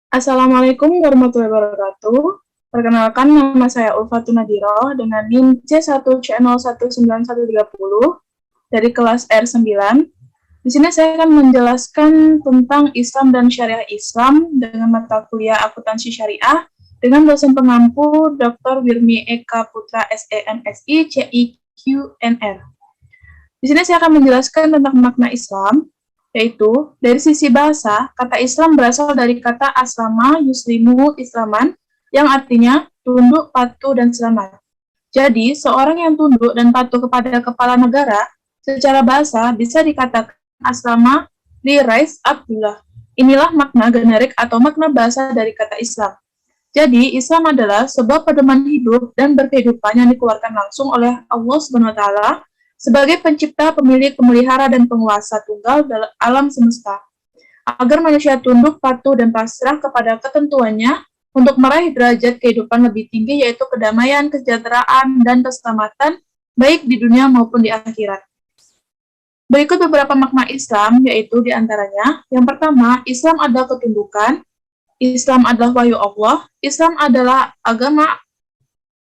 Assalamualaikum warahmatullahi wabarakatuh. Perkenalkan, nama saya Ulfatul Nadiro dengan NIM C1CN01930 dari kelas R9. Di sini saya akan menjelaskan tentang Islam dan Syariah Islam dengan mata kuliah Akuntansi Syariah dengan dosen pengampu Dr. Wirmi Eka Putra SEMSI CIQNR. Di sini saya akan menjelaskan tentang makna Islam, yaitu dari sisi bahasa, kata Islam berasal dari kata aslama yuslimu islaman, yang artinya tunduk, patuh, dan selamat. Jadi, seorang yang tunduk dan patuh kepada kepala negara, secara bahasa bisa dikatakan aslama li Rais Abdullah. Inilah makna generik atau makna bahasa dari kata Islam. Jadi, Islam adalah sebuah pedoman hidup dan berkehidupan yang dikeluarkan langsung oleh Allah SWT sebagai pencipta, pemilik, pemelihara, dan penguasa tunggal dalam alam semesta, agar manusia tunduk, patuh, dan pasrah kepada ketentuannya untuk meraih derajat kehidupan lebih tinggi, yaitu kedamaian, kesejahteraan, dan keselamatan, baik di dunia maupun di akhirat. Berikut beberapa makna Islam, yaitu diantaranya, yang pertama, Islam adalah ketundukan, Islam adalah wahyu Allah, Islam adalah agama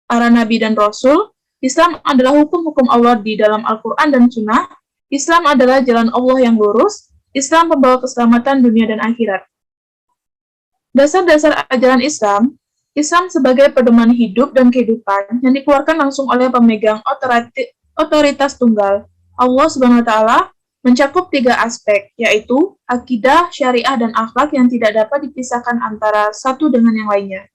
para nabi dan rasul, Islam adalah hukum-hukum Allah di dalam Al-Quran dan Sunnah. Islam adalah jalan Allah yang lurus. Islam membawa keselamatan dunia dan akhirat. Dasar-dasar ajaran Islam, Islam sebagai pedoman hidup dan kehidupan yang dikeluarkan langsung oleh pemegang otoritas tunggal, Allah SWT, mencakup 3 aspek, yaitu akidah, syariah, dan akhlak yang tidak dapat dipisahkan antara satu dengan yang lainnya.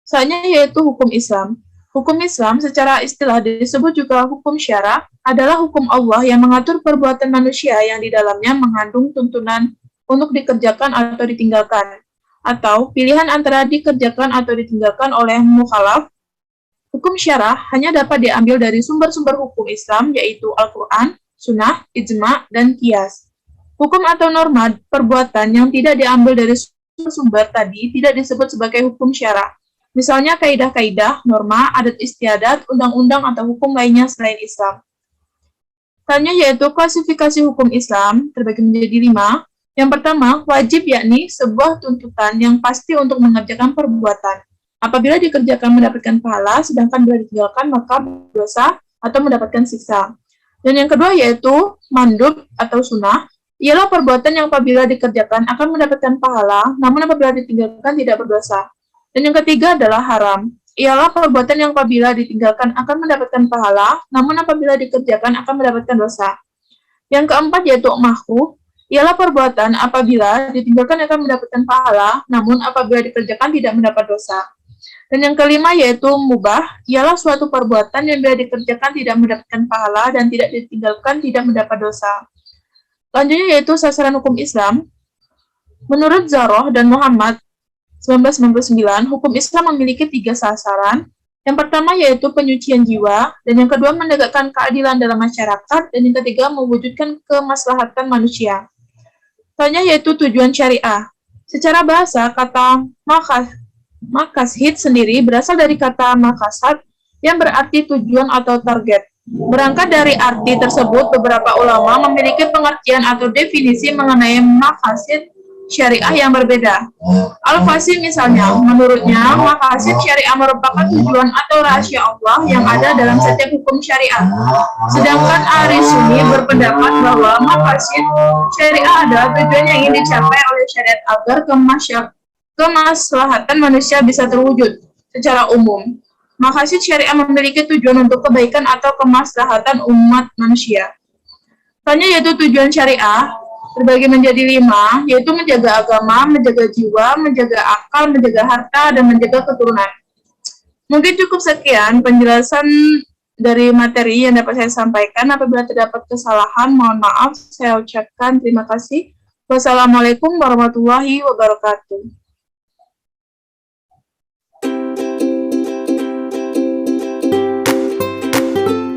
Selanjutnya yaitu hukum Islam. Hukum Islam secara istilah disebut juga hukum syara, adalah hukum Allah yang mengatur perbuatan manusia yang di dalamnya mengandung tuntunan untuk dikerjakan atau ditinggalkan, atau pilihan antara dikerjakan atau ditinggalkan oleh mukhalaf. Hukum syara hanya dapat diambil dari sumber-sumber hukum Islam, yaitu Al-Quran, Sunnah, Ijma, dan Qiyas. Hukum atau norma perbuatan yang tidak diambil dari sumber tadi tidak disebut sebagai hukum syara. Misalnya kaidah-kaidah, norma, adat istiadat, undang-undang, atau hukum lainnya selain Islam. Selanjutnya yaitu klasifikasi hukum Islam, terbagi menjadi 5. Yang pertama, wajib yakni sebuah tuntutan yang pasti untuk mengerjakan perbuatan. Apabila dikerjakan mendapatkan pahala, sedangkan bila ditinggalkan maka dosa atau mendapatkan siksa. Dan yang kedua yaitu mandub atau sunnah, ialah perbuatan yang apabila dikerjakan akan mendapatkan pahala, namun apabila ditinggalkan tidak berdosa. Dan yang ketiga adalah haram, ialah perbuatan yang apabila ditinggalkan akan mendapatkan pahala, namun apabila dikerjakan akan mendapatkan dosa. Yang keempat yaitu makruh, ialah perbuatan apabila ditinggalkan akan mendapatkan pahala, namun apabila dikerjakan tidak mendapat dosa. Dan yang kelima yaitu mubah, ialah suatu perbuatan yang bila dikerjakan tidak mendapatkan pahala dan tidak ditinggalkan tidak mendapat dosa. Selanjutnya yaitu sasaran hukum Islam. Menurut Zaroh dan Muhammad 1999, hukum Islam memiliki 3 sasaran. Yang pertama yaitu penyucian jiwa, dan yang kedua menegakkan keadilan dalam masyarakat, dan yang ketiga mewujudkan kemaslahatan manusia. Selanjutnya yaitu tujuan syariah. Secara bahasa, kata maqasid sendiri berasal dari kata maqasad yang berarti tujuan atau target. Berangkat dari arti tersebut, beberapa ulama memiliki pengertian atau definisi mengenai maqasid syariah yang berbeda. Al-Fasih misalnya, menurutnya maqasid syariah merupakan tujuan atau rahasia Allah yang ada dalam setiap hukum syariah. Sedangkan Ar-Sunni berpendapat bahwa maqasid syariah adalah tujuan yang ingin dicapai oleh syariat agar kemaslahatan manusia bisa terwujud secara umum. Maqasid syariah memiliki tujuan untuk kebaikan atau kemaslahatan umat manusia. Selanjutnya yaitu tujuan syariah, terbagi menjadi 5, yaitu menjaga agama, menjaga jiwa, menjaga akal, menjaga harta, dan menjaga keturunan. Mungkin cukup sekian penjelasan dari materi yang dapat saya sampaikan. Apabila terdapat kesalahan, mohon maaf. Saya ucapkan terima kasih. Wassalamualaikum warahmatullahi wabarakatuh.